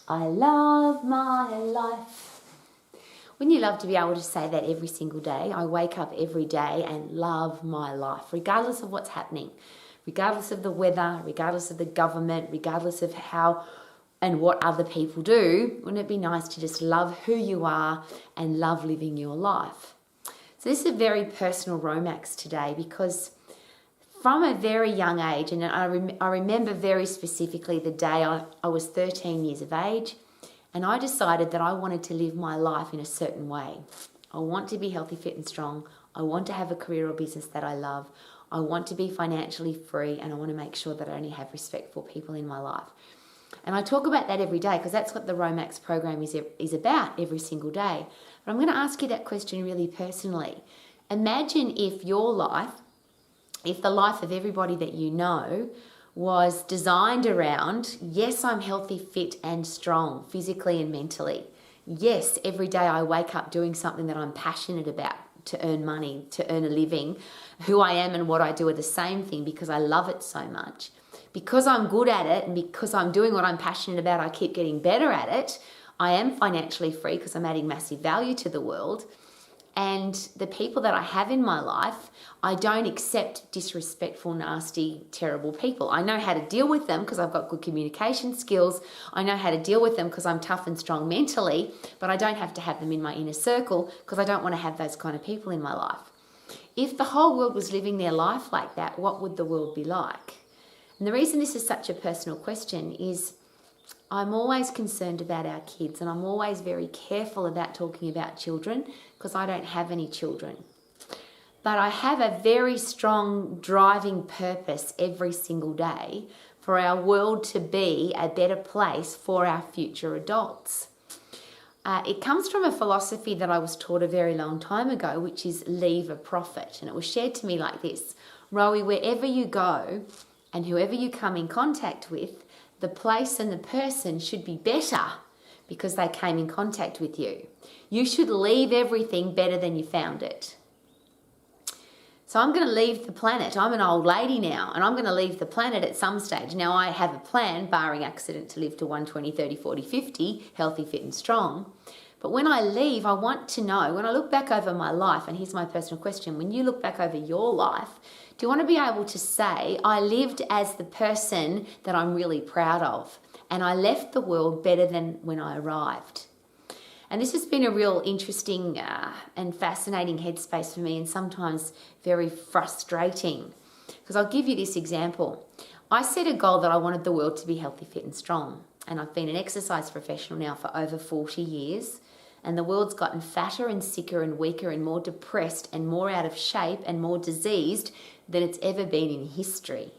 I love my life. Wouldn't you love to be able to say that every single day? I wake up every day and love my life, regardless of what's happening, regardless of the weather, regardless of the government, regardless of how and what other people do. Wouldn't it be nice to just love who you are and love living your life? So this is a very personal Romax today, because from a very young age, and I remember very specifically the day I was 13 years of age, and I decided that I wanted to live my life in a certain way. I want to be healthy, fit and strong. I want to have a career or business that I love. I want to be financially free, and I want to make sure that I only have respectful people in my life. And I talk about that every day because that's what the Romax program is about every single day. But I'm going to ask you that question really personally. Imagine if the life of everybody that you know was designed around, yes, I'm healthy, fit and strong, physically and mentally. Yes, every day I wake up doing something that I'm passionate about to earn money, to earn a living. Who I am and what I do are the same thing because I love it so much. Because I'm good at it and because I'm doing what I'm passionate about, I keep getting better at it. I am financially free because I'm adding massive value to the world. And the people that I have in my life, I don't accept disrespectful, nasty, terrible people. I know how to deal with them because I've got good communication skills. I know how to deal with them because I'm tough and strong mentally, but I don't have to have them in my inner circle because I don't want to have those kind of people in my life. If the whole world was living their life like that, what would the world be like? And the reason this is such a personal question is I'm always concerned about our kids, and I'm always very careful about talking about children because I don't have any children. But I have a very strong driving purpose every single day for our world to be a better place for our future adults. It comes from a philosophy that I was taught a very long time ago, which is leave a profit. And it was shared to me like this: Rowie, wherever you go and whoever you come in contact with, the place and the person should be better because they came in contact with you. You should leave everything better than you found it. So I'm going to leave the planet. I'm an old lady now, and I'm going to leave the planet at some stage. Now I have a plan, barring accident, to live to 120, 30, 40, 50, healthy, fit and strong. But when I leave, I want to know, when I look back over my life, and here's my personal question, when you look back over your life, do you want to be able to say, I lived as the person that I'm really proud of, and I left the world better than when I arrived? And this has been a real interesting and fascinating headspace for me, and sometimes very frustrating. Because I'll give you this example. I set a goal that I wanted the world to be healthy, fit and strong. And I've been an exercise professional now for over 40 years. And the world's gotten fatter and sicker and weaker and more depressed and more out of shape and more diseased than it's ever been in history.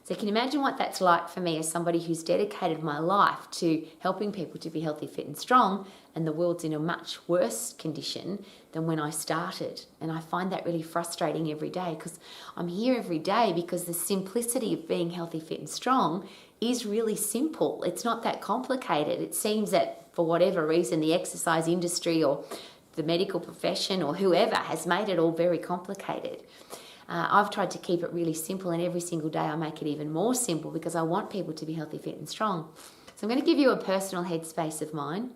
So you can imagine what that's like for me as somebody who's dedicated my life to helping people to be healthy, fit and strong, and the world's in a much worse condition than when I started. And I find that really frustrating every day because I'm here every day because the simplicity of being healthy, fit and strong is really simple. It's not that complicated. It seems that for whatever reason, the exercise industry or the medical profession or whoever has made it all very complicated. I've tried to keep it really simple, and every single day I make it even more simple because I want people to be healthy, fit and strong. So I'm going to give you a personal headspace of mine.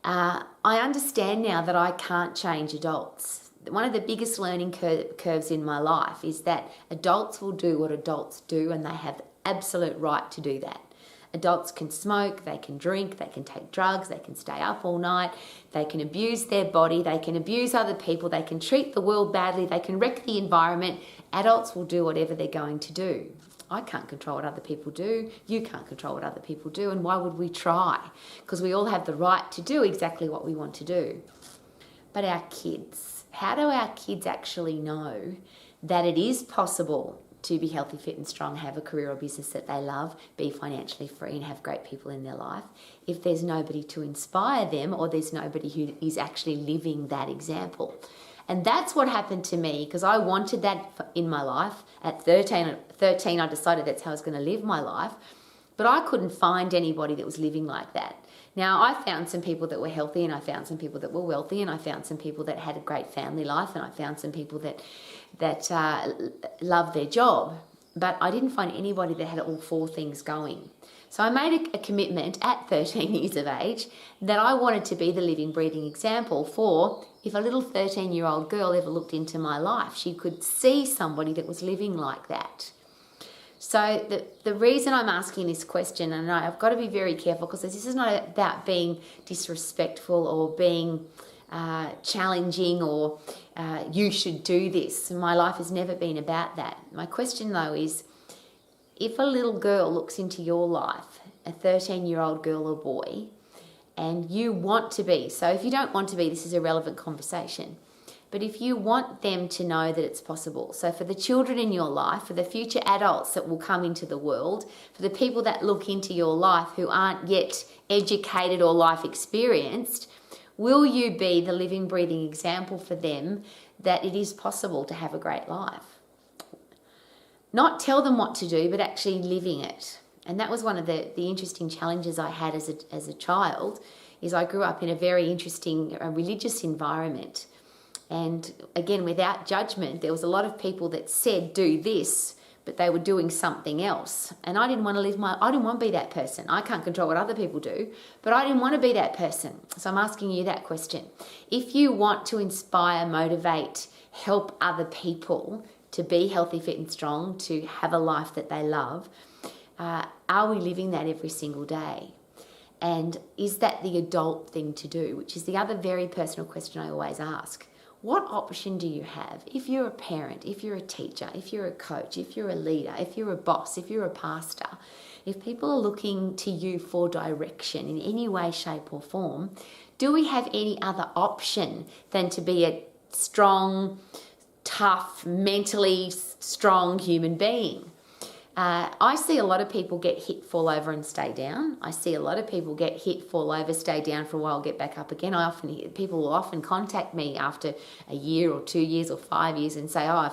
I understand now that I can't change adults. One of the biggest learning curves in my life is that adults will do what adults do, and they have the absolute right to do that. Adults can smoke, they can drink, they can take drugs, they can stay up all night, they can abuse their body, they can abuse other people, they can treat the world badly, they can wreck the environment. Adults will do whatever they're going to do. I can't control what other people do, you can't control what other people do, and why would we try? Because we all have the right to do exactly what we want to do. But our kids, how do our kids actually know that it is possible to be healthy, fit and strong, have a career or business that they love, be financially free and have great people in their life, if there's nobody to inspire them or there's nobody who is actually living that example? And that's what happened to me, because I wanted that in my life. At 13, I decided that's how I was going to live my life, but I couldn't find anybody that was living like that. Now, I found some people that were healthy, and I found some people that were wealthy, and I found some people that had a great family life, and I found some people that loved their job. But I didn't find anybody that had all four things going. So I made a commitment at 13 years of age that I wanted to be the living, breathing example for if a little 13-year-old girl ever looked into my life, she could see somebody that was living like that. So the reason I'm asking this question, and I've got to be very careful because this is not about being disrespectful or being challenging or you should do this. My life has never been about that. My question though is, if a little girl looks into your life, a 13-year-old girl or boy, and you want to be, so if you don't want to be, this is a relevant conversation. But if you want them to know that it's possible, so for the children in your life, for the future adults that will come into the world, for the people that look into your life who aren't yet educated or life experienced, will you be the living, breathing example for them that it is possible to have a great life? Not tell them what to do, but actually living it. And that was one of the interesting challenges I had as a child, is I grew up in a very interesting religious environment. And again, without judgment, there was a lot of people that said, do this, but they were doing something else. And I didn't want to be that person. I can't control what other people do, but I didn't want to be that person. So I'm asking you that question. If you want to inspire, motivate, help other people to be healthy, fit and strong, to have a life that they love, are we living that every single day? And is that the adult thing to do? Which is the other very personal question I always ask. What option do you have if you're a parent, if you're a teacher, if you're a coach, if you're a leader, if you're a boss, if you're a pastor, if people are looking to you for direction in any way, shape or form, do we have any other option than to be a strong, tough, mentally strong human being? I see a lot of people get hit, fall over and stay down. I see a lot of people get hit, fall over, stay down for a while, get back up again. People will often contact me after a year or 2 years or 5 years and say, oh,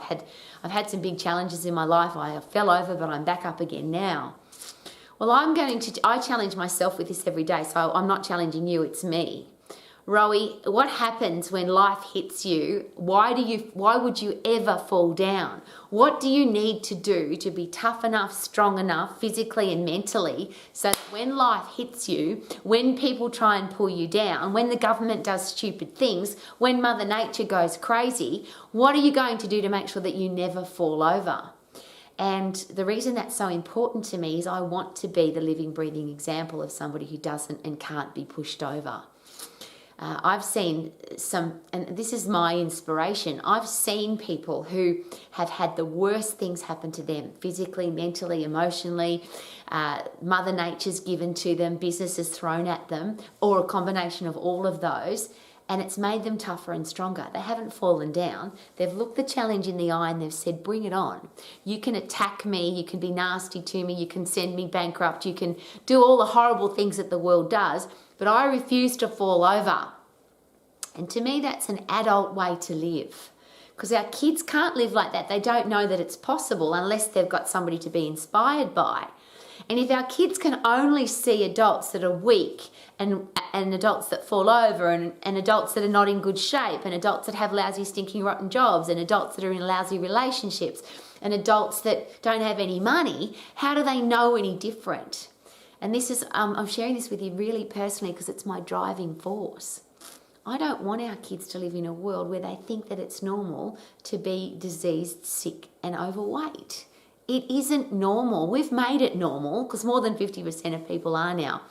I've had some big challenges in my life. I fell over, but I'm back up again now. Well, I challenge myself with this every day. So I'm not challenging you, it's me. Rowie, what happens when life hits you? Why would you ever fall down? What do you need to do to be tough enough, strong enough, physically and mentally, so that when life hits you, when people try and pull you down, when the government does stupid things, when Mother Nature goes crazy, what are you going to do to make sure that you never fall over? And the reason that's so important to me is I want to be the living, breathing example of somebody who doesn't and can't be pushed over. I've seen and this is my inspiration, I've seen people who have had the worst things happen to them, physically, mentally, emotionally, Mother Nature's given to them, businesses thrown at them, or a combination of all of those, and it's made them tougher and stronger. They haven't fallen down. They've looked the challenge in the eye and they've said, bring it on. You can attack me, you can be nasty to me, you can send me bankrupt, you can do all the horrible things that the world does, but I refuse to fall over. And to me, that's an adult way to live, because our kids can't live like that. They don't know that it's possible unless they've got somebody to be inspired by. And if our kids can only see adults that are weak and adults that fall over and adults that are not in good shape and adults that have lousy, stinking, rotten jobs and adults that are in lousy relationships and adults that don't have any money, how do they know any different? And this is, I'm sharing this with you really personally because it's my driving force. I don't want our kids to live in a world where they think that it's normal to be diseased, sick and overweight. It isn't normal. We've made it normal because more than 50% of people are now.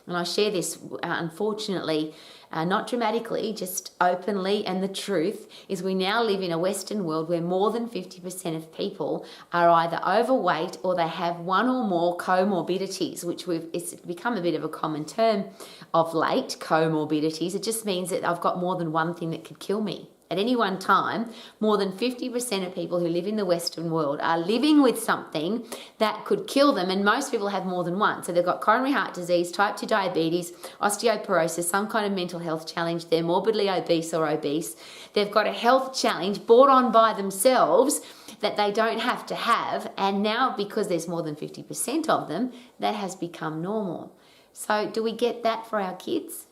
And I share this, unfortunately, not dramatically, just openly. And the truth is we now live in a Western world where more than 50% of people are either overweight or they have one or more comorbidities, which it's become a bit of a common term of late, comorbidities. It just means that I've got more than one thing that could kill me. At any one time, more than 50% of people who live in the Western world are living with something that could kill them, and most people have more than one. So they've got coronary heart disease, type 2 diabetes, osteoporosis, some kind of mental health challenge, they're morbidly obese or obese, they've got a health challenge brought on by themselves that they don't have to have, and now because there's more than 50% of them, that has become normal. So do we get that for our kids?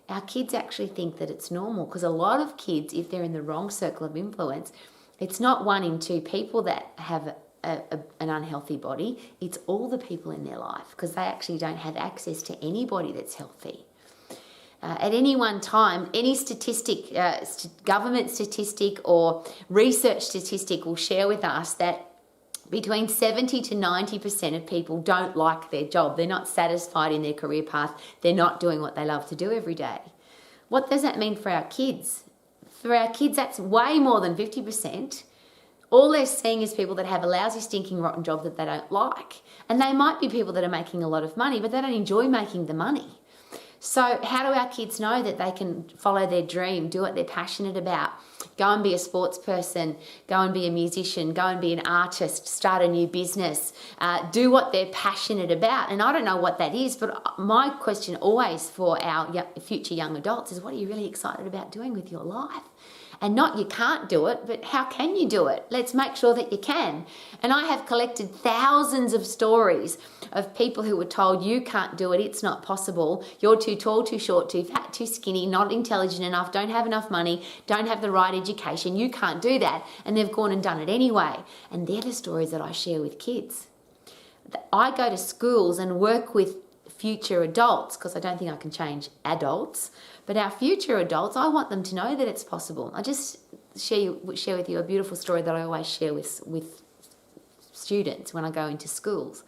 Our kids actually think that it's normal, because a lot of kids, if they're in the wrong circle of influence, it's not 1 in 2 people that have an unhealthy body. It's all the people in their life, because they actually don't have access to anybody that's healthy. At any one time, any statistic, government statistic or research statistic will share with us that between 70 to 90% of people don't like their job. They're not satisfied in their career path. They're not doing what they love to do every day. What does that mean for our kids? For our kids, that's way more than 50%. All they're seeing is people that have a lousy, stinking, rotten job that they don't like. And they might be people that are making a lot of money, but they don't enjoy making the money. So how do our kids know that they can follow their dream, do what they're passionate about, go and be a sports person, go and be a musician, go and be an artist, start a new business, do what they're passionate about? And I don't know what that is, but my question always for our future young adults is, what are you really excited about doing with your life? And not you can't do it, but how can you do it? Let's make sure that you can. And I have collected thousands of stories of people who were told, you can't do it, it's not possible, you're too tall, too short, too fat, too skinny, not intelligent enough, don't have enough money, don't have the right education, you can't do that. And they've gone and done it anyway. And they're the stories that I share with kids. I go to schools and work with future adults, because I don't think I can change adults, but our future adults, I want them to know that it's possible. I just share with you a beautiful story that I always share with students when I go into schools.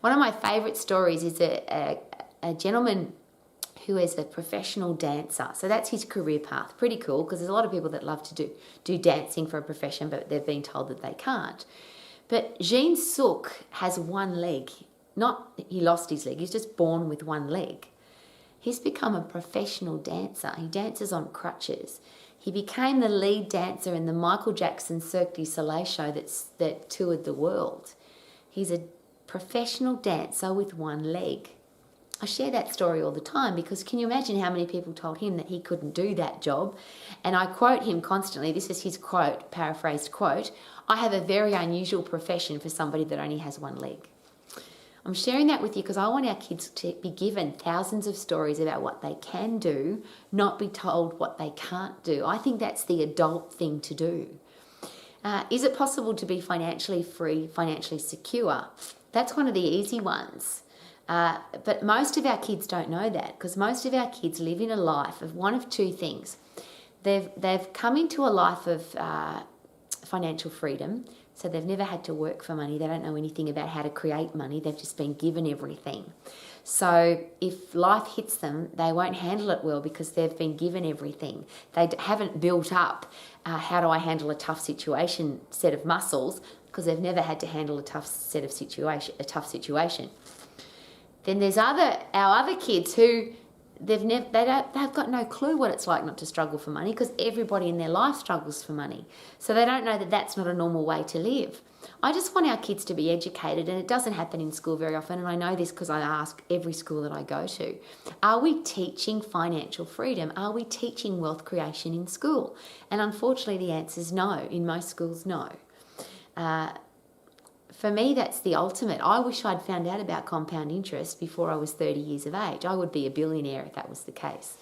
One of my favourite stories is a gentleman who is a professional dancer. So that's his career path. Pretty cool, because there's a lot of people that love to do dancing for a profession, but they've been told that they can't. But Jean Sook has one leg. Not he lost his leg, he's just born with one leg. He's become a professional dancer. He dances on crutches. He became the lead dancer in the Michael Jackson Cirque du Soleil show that toured the world. He's a professional dancer with one leg. I share that story all the time, because can you imagine how many people told him that he couldn't do that job? And I quote him constantly. This is his quote, paraphrased quote: "I have a very unusual profession for somebody that only has one leg." I'm sharing that with you because I want our kids to be given thousands of stories about what they can do, not be told what they can't do. I think that's the adult thing to do. Is it possible to be financially free, financially secure? That's one of the easy ones. But most of our kids don't know that, because most of our kids live in a life of one of two things. They've come into a life of financial freedom. So they've never had to work for money. They don't know anything about how to create money. They've just been given everything. So if life hits them, they won't handle it well, because they've been given everything. They haven't built up how do I handle a tough situation set of muscles, because they've never had to handle a tough situation. Then there's our other kids who they've got no clue what it's like not to struggle for money, because everybody in their life struggles for money. So they don't know that that's not a normal way to live. I just want our kids to be educated, and it doesn't happen in school very often, and I know this because I ask every school that I go to. Are we teaching financial freedom? Are we teaching wealth creation in school? And unfortunately the answer is no. In most schools, no. For me, that's the ultimate. I wish I'd found out about compound interest before I was 30 years of age. I would be a billionaire if that was the case.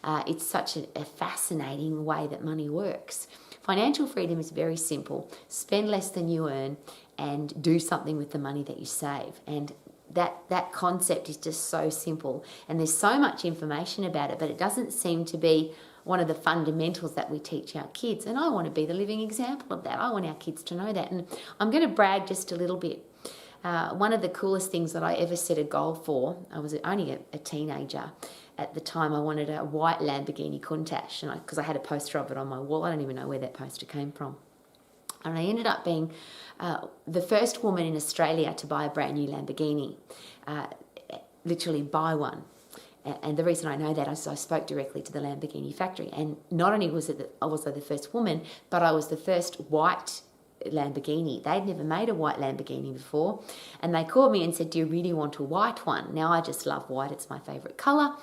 It's such a fascinating way that money works. Financial freedom is very simple. Spend less than you earn and do something with the money that you save. And that concept is just so simple. And there's so much information about it, but it doesn't seem to be one of the fundamentals that we teach our kids. And I want to be the living example of that. I want our kids to know that. And I'm going to brag just a little bit. One of the coolest things that I ever set a goal for, I was only a teenager at the time. I wanted a white Lamborghini Countach, because I had a poster of it on my wall. I don't even know where that poster came from. And I ended up being the first woman in Australia to buy a brand new Lamborghini, literally buy one. And the reason I know that is I spoke directly to the Lamborghini factory. And not only was I the first woman, but I was the first white Lamborghini. They'd never made a white Lamborghini before. And they called me and said, "Do you really want a white one?" Now, I just love white. It's my favourite colour.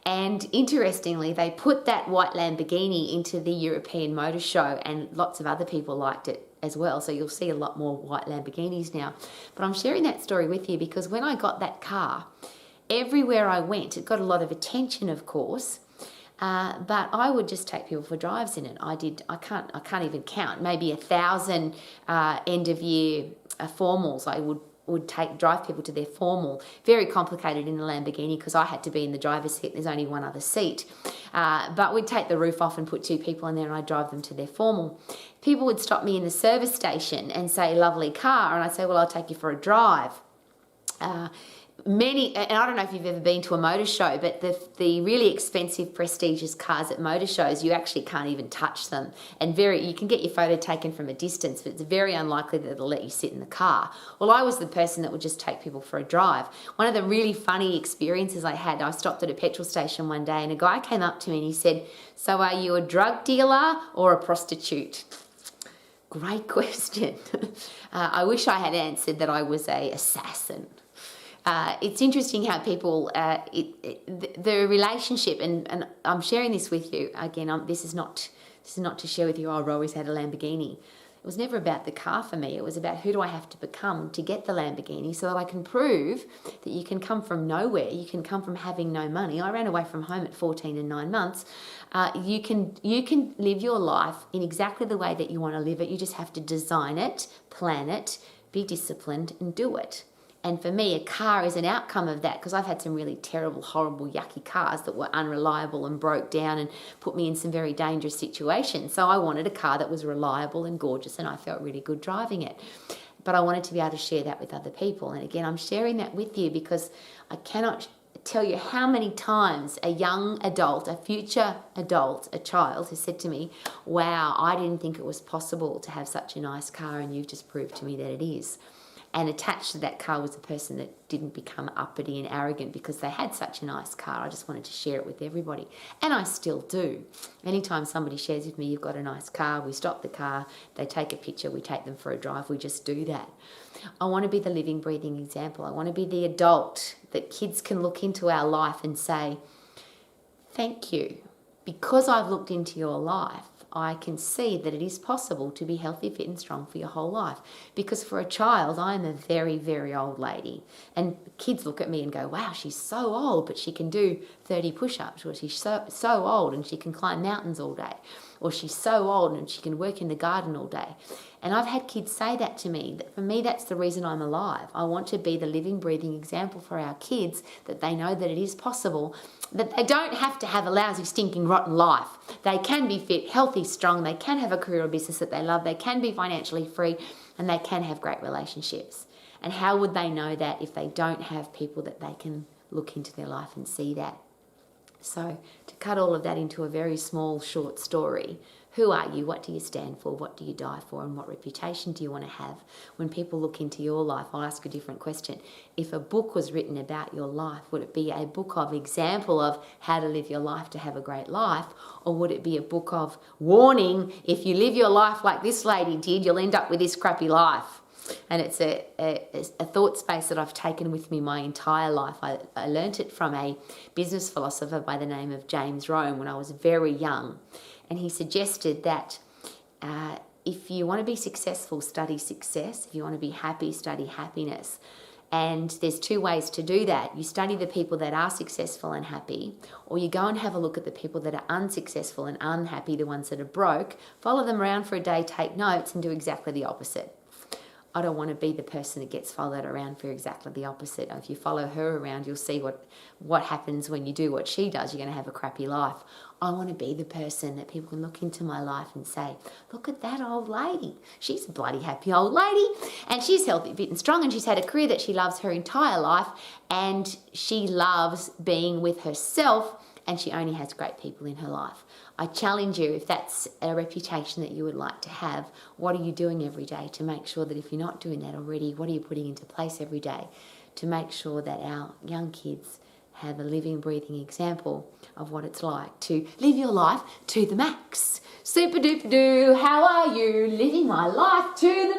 And interestingly, they put that white Lamborghini into the European Motor Show, and lots of other people liked it as well. So you'll see a lot more white Lamborghinis now. But I'm sharing that story with you because when I got that car, everywhere I went, it got a lot of attention, of course, But I would just take people for drives in it. I can't even count. Maybe 1,000 end of year formals. I would drive people to their formal. Very complicated in the Lamborghini because I had to be in the driver's seat. There's only one other seat. But we'd take the roof off and put 2 people in there and I'd drive them to their formal. People would stop me in the service station and say, lovely car. And I'd say, well, I'll take you for a drive. And I don't know if you've ever been to a motor show, but the really expensive, prestigious cars at motor shows, you actually can't even touch them. And you can get your photo taken from a distance, but it's very unlikely that they'll let you sit in the car. Well, I was the person that would just take people for a drive. One of the really funny experiences I had, I stopped at a petrol station one day and a guy came up to me and he said, so are you a drug dealer or a prostitute? Great question. I wish I had answered that I was an assassin. It's interesting how people, the relationship, and I'm sharing this with you, again, this is not to share with you, Rowie's had a Lamborghini. It was never about the car for me. It was about who do I have to become to get the Lamborghini so that I can prove that you can come from nowhere. You can come from having no money. I ran away from home at 14 and 9 months. You can live your life in exactly the way that you want to live it. You just have to design it, plan it, be disciplined and do it. And for me, a car is an outcome of that because I've had some really terrible, horrible, yucky cars that were unreliable and broke down and put me in some very dangerous situations. So I wanted a car that was reliable and gorgeous and I felt really good driving it. But I wanted to be able to share that with other people. And again, I'm sharing that with you because I cannot tell you how many times a young adult, a future adult, a child has said to me, wow, I didn't think it was possible to have such a nice car and you've just proved to me that it is. And attached to that car was a person that didn't become uppity and arrogant because they had such a nice car. I just wanted to share it with everybody. And I still do. Anytime somebody shares with me, you've got a nice car, we stop the car, they take a picture, we take them for a drive, we just do that. I want to be the living, breathing example. I want to be the adult that kids can look into our life and say, thank you. Because I've looked into your life, I can see that it is possible to be healthy, fit and strong for your whole life. Because for a child, I'm a very, very old lady. And kids look at me and go, wow, she's so old, but she can do 30 push-ups. Or she's so old and she can climb mountains all day. Or she's so old and she can work in the garden all day. And I've had kids say that to me. That for me, that's the reason I'm alive. I want to be the living, breathing example for our kids that they know that it is possible, that they don't have to have a lousy, stinking, rotten life. They can be fit, healthy, strong. They can have a career or business that they love. They can be financially free and they can have great relationships. And how would they know that if they don't have people that they can look into their life and see that? So to cut all of that into a very small, short story, who are you? What do you stand for? What do you die for? And what reputation do you want to have? When people look into your life, I'll ask a different question. If a book was written about your life, would it be a book of example of how to live your life to have a great life? Or would it be a book of warning, if you live your life like this lady did, you'll end up with this crappy life? And it's a thought space that I've taken with me my entire life. I learnt it from a business philosopher by the name of James Rowe when I was very young. And he suggested that if you want to be successful, study success. If you want to be happy, study happiness. And there's 2 ways to do that. You study the people that are successful and happy, or you go and have a look at the people that are unsuccessful and unhappy, the ones that are broke, follow them around for a day, take notes, and do exactly the opposite. I don't want to be the person that gets followed around for exactly the opposite. If you follow her around, you'll see what happens when you do what she does. You're going to have a crappy life. I want to be the person that people can look into my life and say, look at that old lady. She's a bloody happy old lady. And she's healthy, fit and strong. And she's had a career that she loves her entire life. And she loves being with herself. And she only has great people in her life. I challenge you, if that's a reputation that you would like to have, what are you doing every day to make sure that if you're not doing that already, what are you putting into place every day to make sure that our young kids have a living, breathing example of what it's like to live your life to the max. Super duper doo, how are you? Living my life to the